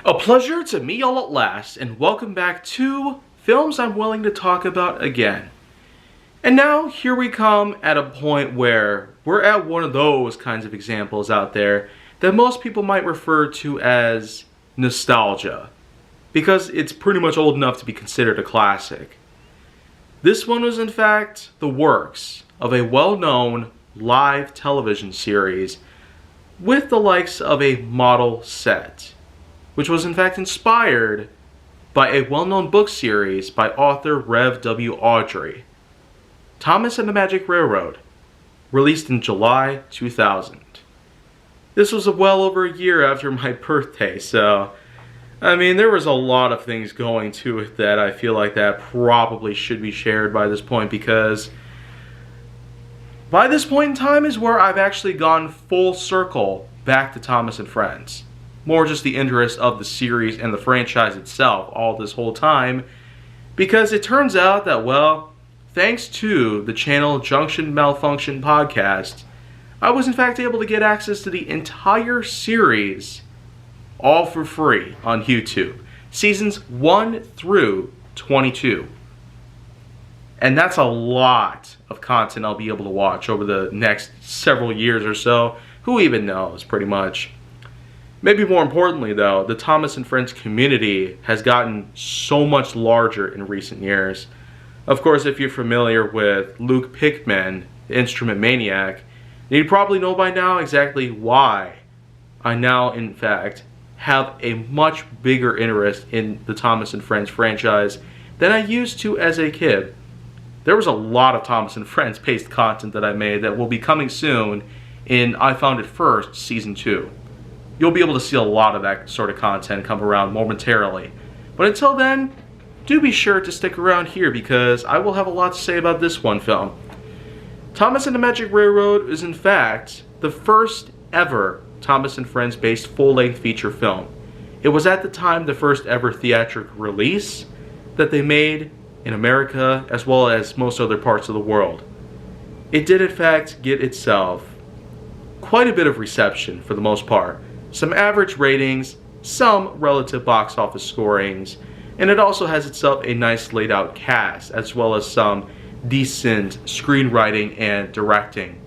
A pleasure to meet y'all at last, and welcome back to Films I'm Willing to Talk About Again. And now, here we come at a point where we're at one of those kinds of examples out there that most people might refer to as nostalgia, because it's pretty much old enough to be considered a classic. This one was in fact the works of a well-known live television series with the likes of a model set, which was in fact inspired by a well-known book series by author Rev W. Awdry, Thomas and the Magic Railroad, released in July 2000. This was well over a year after my birthday, so I mean, there was a lot of things going to it that I feel like that probably should be shared by this point, because by this point in time is where I've actually gone full circle back to Thomas and Friends. More just the interest of the series and the franchise itself all this whole time, because it turns out that, well, thanks to the channel Junction Malfunction Podcast, I was in fact able to get access to the entire series all for free on YouTube. Seasons 1 through 22. And that's a lot of content I'll be able to watch over the next several years or so. Who even knows, pretty much. Maybe more importantly though, the Thomas and Friends community has gotten so much larger in recent years. Of course, if you're familiar with Luke Pickman, the Instrument Maniac, you probably know by now exactly why I now, in fact, have a much bigger interest in the Thomas and Friends franchise than I used to as a kid. There was a lot of Thomas and Friends based content that I made that will be coming soon in I Found It First Season 2. You'll be able to see a lot of that sort of content come around momentarily. But until then, do be sure to stick around here, because I will have a lot to say about this one film. Thomas and the Magic Railroad is in fact the first ever Thomas and Friends based full-length feature film. It was at the time the first ever theatrical release that they made in America, as well as most other parts of the world. It did in fact get itself quite a bit of reception for the most part. Some average ratings, some relative box office scorings, and it also has itself a nice laid out cast, as well as some decent screenwriting and directing.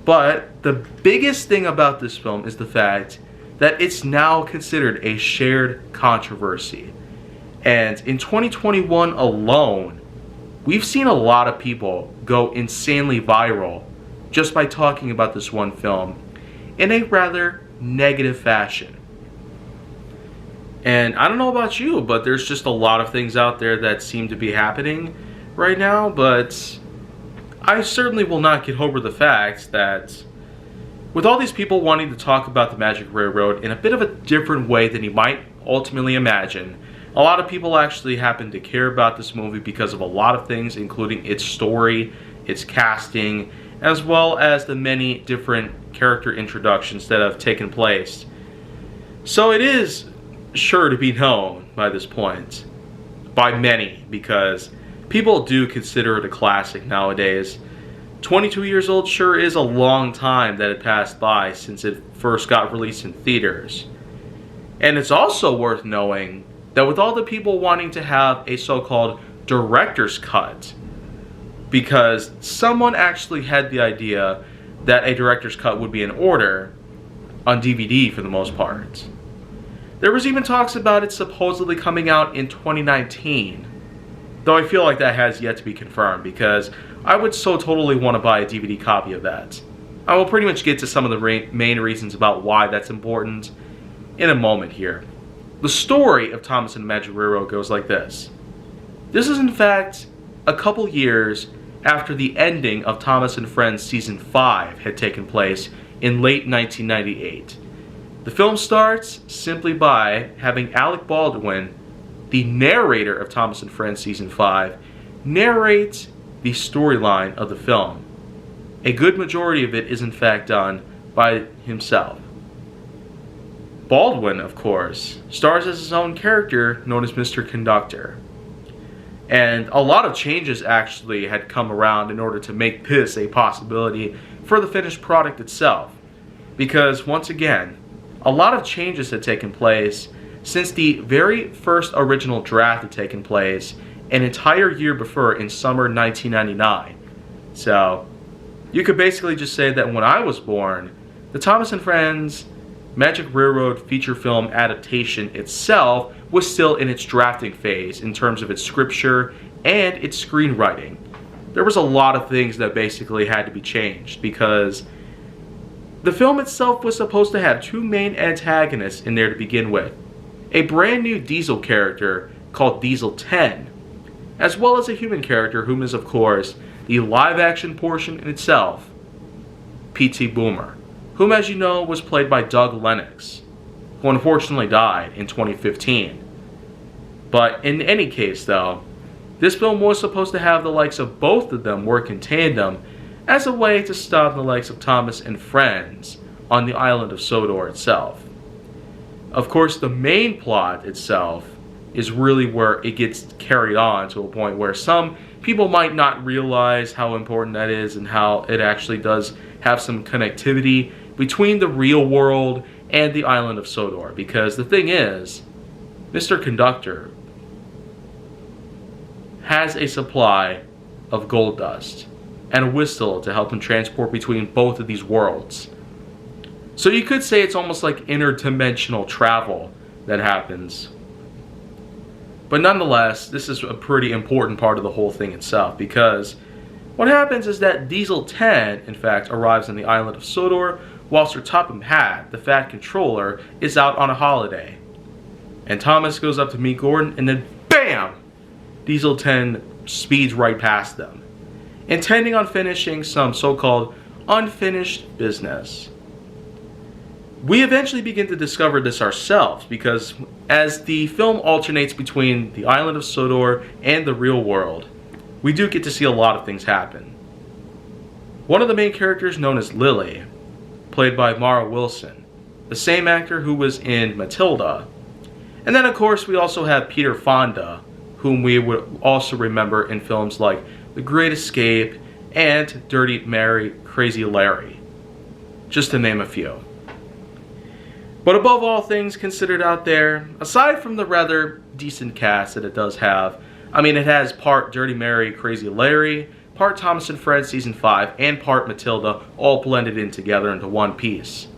But the biggest thing about this film is the fact that it's now considered a shared controversy. And in 2021 alone, we've seen a lot of people go insanely viral just by talking about this one film in a rather negative fashion. And I don't know about you, but there's just a lot of things out there that seem to be happening right now, but I certainly will not get over the fact that with all these people wanting to talk about the Magic Railroad in a bit of a different way than you might ultimately imagine, a lot of people actually happen to care about this movie because of a lot of things, including its story, its casting, as well as the many different character introductions that have taken place. So it is sure to be known by this point, by many, because people do consider it a classic nowadays. 22 years old sure is a long time that it passed by since it first got released in theaters. And it's also worth knowing that with all the people wanting to have a so-called director's cut, because someone actually had the idea that a director's cut would be in order on DVD for the most part. There was even talks about it supposedly coming out in 2019. Though I feel like that has yet to be confirmed, because I would so totally want to buy a DVD copy of that. I will pretty much get to some of the main reasons about why that's important in a moment here. The story of Thomas and the Magic Railroad goes like this. This is in fact a couple years after the ending of Thomas and Friends Season 5 had taken place in late 1998. The film starts simply by having Alec Baldwin, the narrator of Thomas and Friends Season 5, narrates the storyline of the film. A good majority of it is in fact done by himself. Baldwin, of course, stars as his own character known as Mr. Conductor. And a lot of changes actually had come around in order to make this a possibility for the finished product itself. Because once again, a lot of changes had taken place since the very first original draft had taken place an entire year before in summer 1999. So, you could basically just say that when I was born, the Thomas and Friends Magic Railroad feature film adaptation itself was still in its drafting phase in terms of its scripture and its screenwriting. There was a lot of things that basically had to be changed because the film itself was supposed to have two main antagonists in there to begin with. A brand new Diesel character called Diesel 10, as well as a human character whom is of course the live action portion in itself, P.T. Boomer, whom as you know was played by Doug Lennox, who unfortunately died in 2015. But in any case though, this film was supposed to have the likes of both of them work in tandem as a way to stop the likes of Thomas and Friends on the island of Sodor itself. Of course, the main plot itself is really where it gets carried on to a point where some people might not realize how important that is and how it actually does have some connectivity between the real world and the island of Sodor. Because the thing is, Mr. Conductor has a supply of gold dust and a whistle to help him transport between both of these worlds. So you could say it's almost like interdimensional travel that happens. But nonetheless, this is a pretty important part of the whole thing itself, because what happens is that Diesel 10, in fact, arrives on the island of Sodor while Sir Topham Hatt, the Fat Controller, is out on a holiday. And Thomas goes up to meet Gordon, and then BAM! Diesel 10 speeds right past them, intending on finishing some so-called unfinished business. We eventually begin to discover this ourselves, because as the film alternates between the island of Sodor and the real world, we do get to see a lot of things happen. One of the main characters, known as Lily, played by Mara Wilson, the same actor who was in Matilda. And then of course we also have Peter Fonda, whom we would also remember in films like The Great Escape and Dirty Mary, Crazy Larry, just to name a few. But above all things considered out there, aside from the rather decent cast that it does have, I mean, it has part Dirty Mary, Crazy Larry, part Thomas and Friends Season 5, and part Matilda, all blended in together into one piece.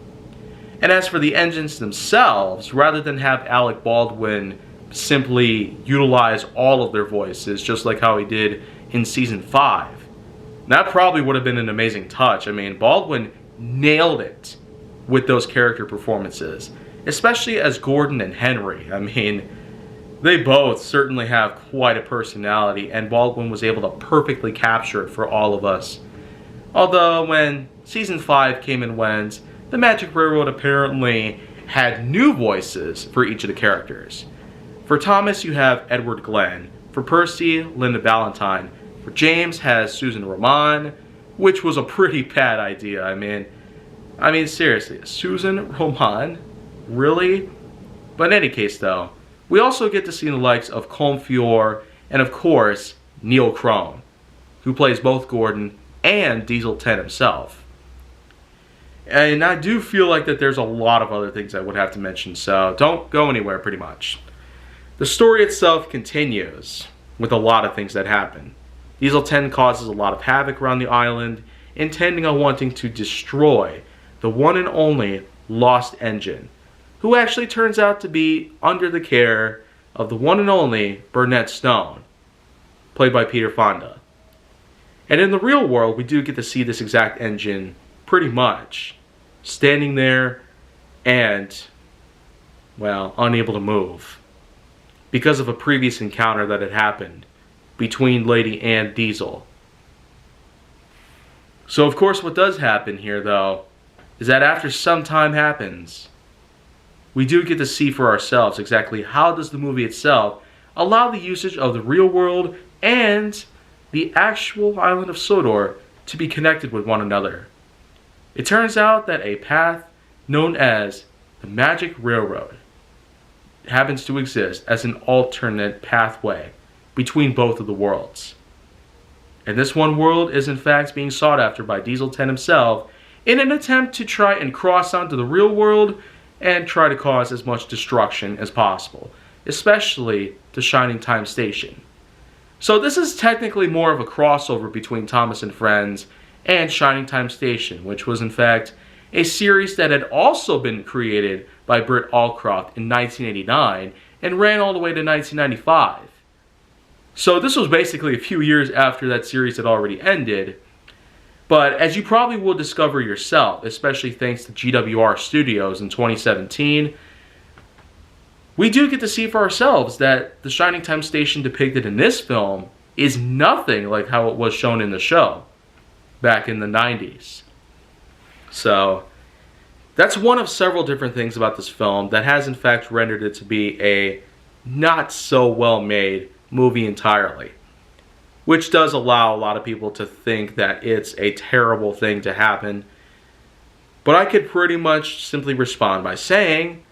And as for the engines themselves, rather than have Alec Baldwin simply utilize all of their voices, just like how he did in Season 5, that probably would have been an amazing touch. I mean, Baldwin nailed it with those character performances, especially as Gordon and Henry. I mean, they both certainly have quite a personality, and Baldwin was able to perfectly capture it for all of us. Although when Season 5 came and went, the Magic Railroad apparently had new voices for each of the characters. For Thomas, you have Edward Glenn. For Percy, Linda Valentine. For James has Susan Roman, which was a pretty bad idea. I mean seriously, Susan Roman? Really? But in any case though, we also get to see the likes of Colm Feore and of course Neil Crone, who plays both Gordon and Diesel 10 himself. And I do feel like that there's a lot of other things I would have to mention, so don't go anywhere pretty much. The story itself continues with a lot of things that happen. Diesel 10 causes a lot of havoc around the island, intending on wanting to destroy the one and only lost engine, who actually turns out to be under the care of the one and only Burnett Stone, played by Peter Fonda. And in the real world, we do get to see this exact engine pretty much standing there and, well, unable to move because of a previous encounter that had happened between Lady and Diesel. So of course what does happen here though is that after some time happens, we do get to see for ourselves exactly how does the movie itself allow the usage of the real world and the actual island of Sodor to be connected with one another. It turns out that a path known as the Magic Railroad happens to exist as an alternate pathway between both of the worlds. And this one world is in fact being sought after by Diesel 10 himself in an attempt to try and cross onto the real world and try to cause as much destruction as possible, especially the Shining Time Station. So this is technically more of a crossover between Thomas and Friends and Shining Time Station, which was in fact a series that had also been created by Britt Allcroft in 1989 and ran all the way to 1995. So this was basically a few years after that series had already ended. But as you probably will discover yourself, especially thanks to GWR Studios in 2017, we do get to see for ourselves that the Shining Time Station depicted in this film is nothing like how it was shown in the show back in the 90s. So that's one of several different things about this film that has in fact rendered it to be a not so well made movie entirely, which does allow a lot of people to think that it's a terrible thing to happen. But I could pretty much simply respond by saying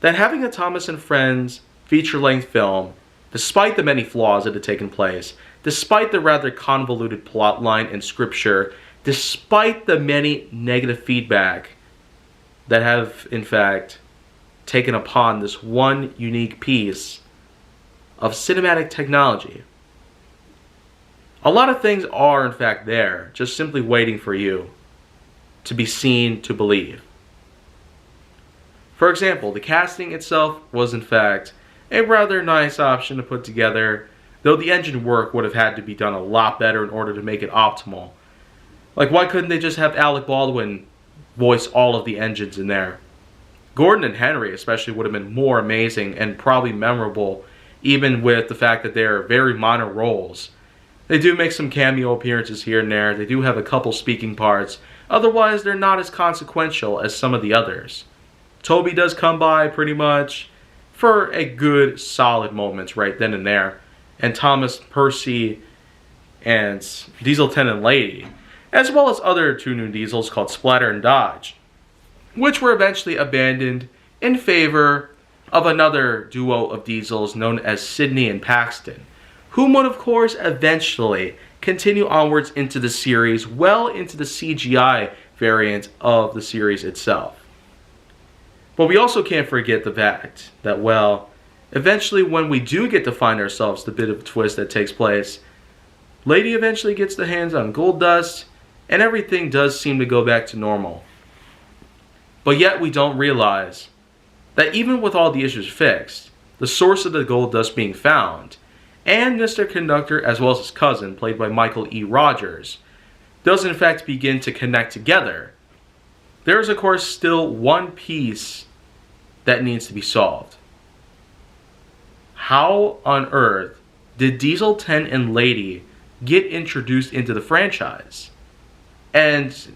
that having a Thomas and Friends feature-length film, despite the many flaws that had taken place, despite the rather convoluted plotline and scripture, despite the many negative feedback that have, in fact, taken upon this one unique piece of cinematic technology, a lot of things are, in fact, there, just simply waiting for you to be seen to believe. For example, the casting itself was, in fact, a rather nice option to put together, though the engine work would have had to be done a lot better in order to make it optimal. Like, why couldn't they just have Alec Baldwin voice all of the engines in there? Gordon and Henry especially would have been more amazing and probably memorable, even with the fact that they are very minor roles. They do make some cameo appearances here and there. They do have a couple speaking parts. Otherwise, they're not as consequential as some of the others. Toby does come by pretty much for a good, solid moments right then and there. And Thomas, Percy, and Diesel 10 and Lady, as well as other two new Diesels called Splatter and Dodge, which were eventually abandoned in favor of another duo of Diesels known as Sydney and Paxton, whom would of course eventually continue onwards into the series, well into the CGI variant of the series itself. But we also can't forget the fact that, well, eventually when we do get to find ourselves the bit of a twist that takes place, Lady eventually gets the hands on gold dust, and everything does seem to go back to normal. But yet we don't realize that even with all the issues fixed, the source of the gold dust being found, and Mr. Conductor as well as his cousin, played by Michael E. Rogers, does in fact begin to connect together. There is of course still one piece that needs to be solved. How on earth did Diesel 10 and Lady get introduced into the franchise? And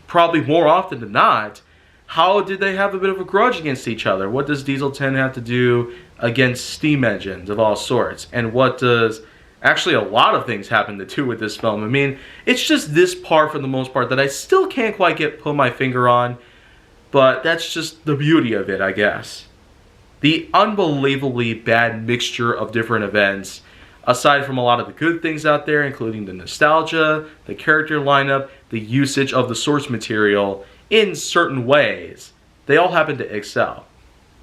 probably more often than not, how did they have a bit of a grudge against each other? What does Diesel 10 have to do against steam engines of all sorts? And what does... Actually, a lot of things happen to do with this film. I mean, it's just this part for the most part that I still can't quite put my finger on. But that's just the beauty of it, I guess. The unbelievably bad mixture of different events, aside from a lot of the good things out there, including the nostalgia, the character lineup, the usage of the source material in certain ways, they all happen to excel.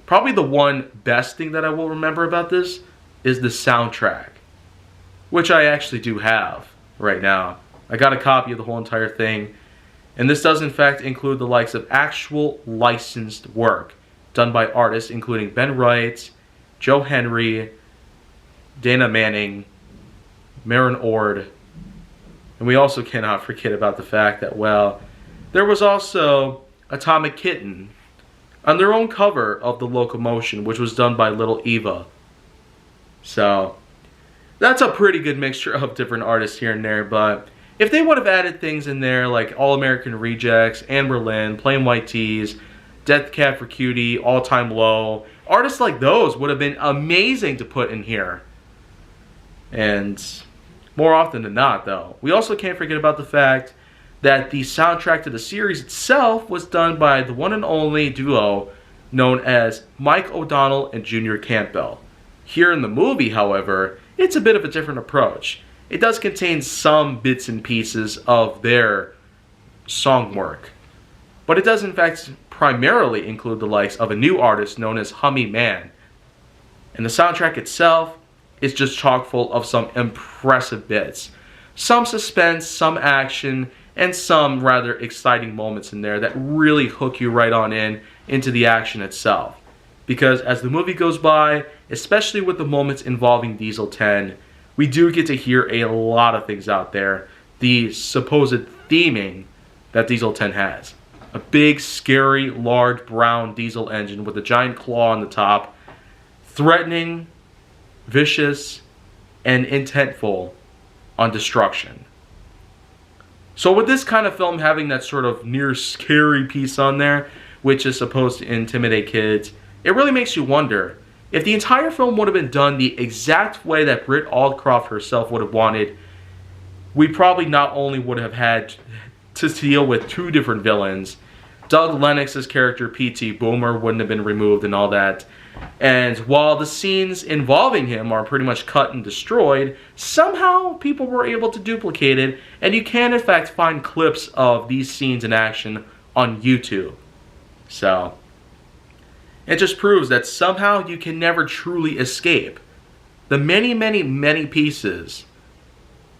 Probably the one best thing that I will remember about this is the soundtrack, which I actually do have right now. I got a copy of the whole entire thing, and this does in fact include the likes of actual licensed work done by artists including Ben Wright, Joe Henry, Dana Manning, Maren Ord, and we also cannot forget about the fact that, well, there was also Atomic Kitten on their own cover of The Locomotion, which was done by Little Eva. So that's a pretty good mixture of different artists here and there, but if they would have added things in there like All American Rejects, Anne Boleyn, Plain White Tees, Death Cab for Cutie, All Time Low, artists like those would have been amazing to put in here. And more often than not, though, we also can't forget about the fact that the soundtrack to the series itself was done by the one and only duo known as Mike O'Donnell and Junior Campbell. Here in the movie, however, it's a bit of a different approach. It does contain some bits and pieces of their song work, but it does in fact primarily include the likes of a new artist known as Hummy Man. And the soundtrack itself is just chock full of some impressive bits. Some suspense, some action, and some rather exciting moments in there that really hook you right on into the action itself. Because as the movie goes by, especially with the moments involving Diesel 10, we do get to hear a lot of things out there. The supposed theming that Diesel 10 has. A big, scary, large, brown diesel engine with a giant claw on the top. Threatening, vicious, and intentful on destruction. So with this kind of film having that sort of near scary piece on there, which is supposed to intimidate kids, it really makes you wonder, if the entire film would have been done the exact way that Britt Aldcroft herself would have wanted, we probably not only would have had to deal with two different villains, Doug Lennox's character P.T. Boomer wouldn't have been removed and all that, and while the scenes involving him are pretty much cut and destroyed, somehow people were able to duplicate it, and you can in fact find clips of these scenes in action on YouTube. So, it just proves that somehow you can never truly escape the many, many, many pieces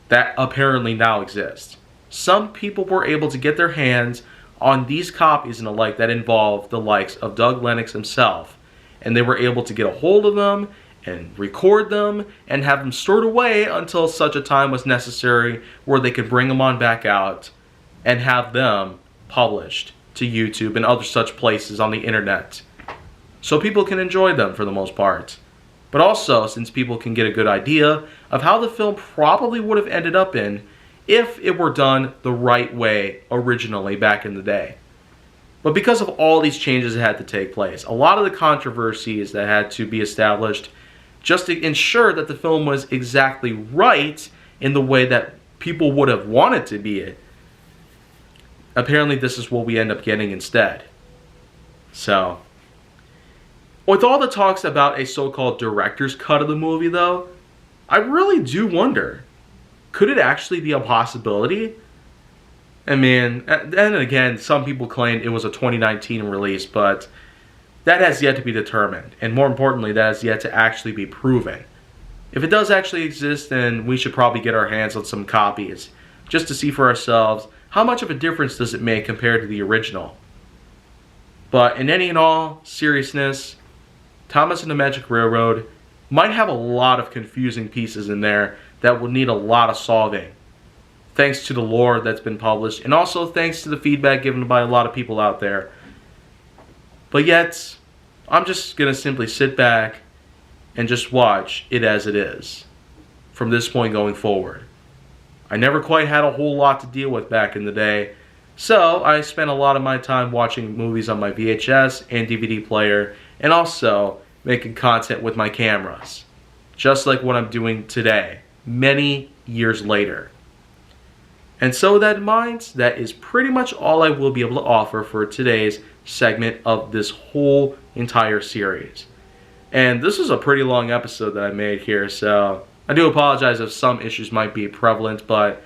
that apparently now exist. Some people were able to get their hands on these copies and the like that involve the likes of Doug Lennox himself, and they were able to get a hold of them and record them and have them stored away until such a time was necessary where they could bring them on back out and have them published to YouTube and other such places on the internet, so people can enjoy them for the most part. But also, since people can get a good idea of how the film probably would have ended up in if it were done the right way originally back in the day. But because of all these changes that had to take place, a lot of the controversies that had to be established just to ensure that the film was exactly right in the way that people would have wanted to be it, apparently this is what we end up getting instead. So, with all the talks about a so-called director's cut of the movie though, I really do wonder, could it actually be a possibility? I mean, and again, some people claimed it was a 2019 release, but that has yet to be determined. And more importantly, that has yet to actually be proven. If it does actually exist, then we should probably get our hands on some copies, just to see for ourselves how much of a difference does it make compared to the original. But in any and all seriousness, Thomas and the Magic Railroad might have a lot of confusing pieces in there that will need a lot of solving, thanks to the lore that's been published, and also thanks to the feedback given by a lot of people out there. But yet, I'm just going to simply sit back and just watch it as it is, from this point going forward. I never quite had a whole lot to deal with back in the day, so I spent a lot of my time watching movies on my VHS and DVD player, and also making content with my cameras, just like what I'm doing today, many years later. And so with that in mind, that is pretty much all I will be able to offer for today's segment of this whole entire series. And this is a pretty long episode that I made here, so I do apologize if some issues might be prevalent, but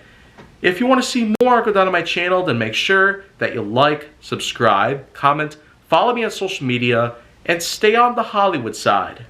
if you want to see more, go down to my channel, then make sure that you like, subscribe, comment, follow me on social media, and stay on the Hollywood side.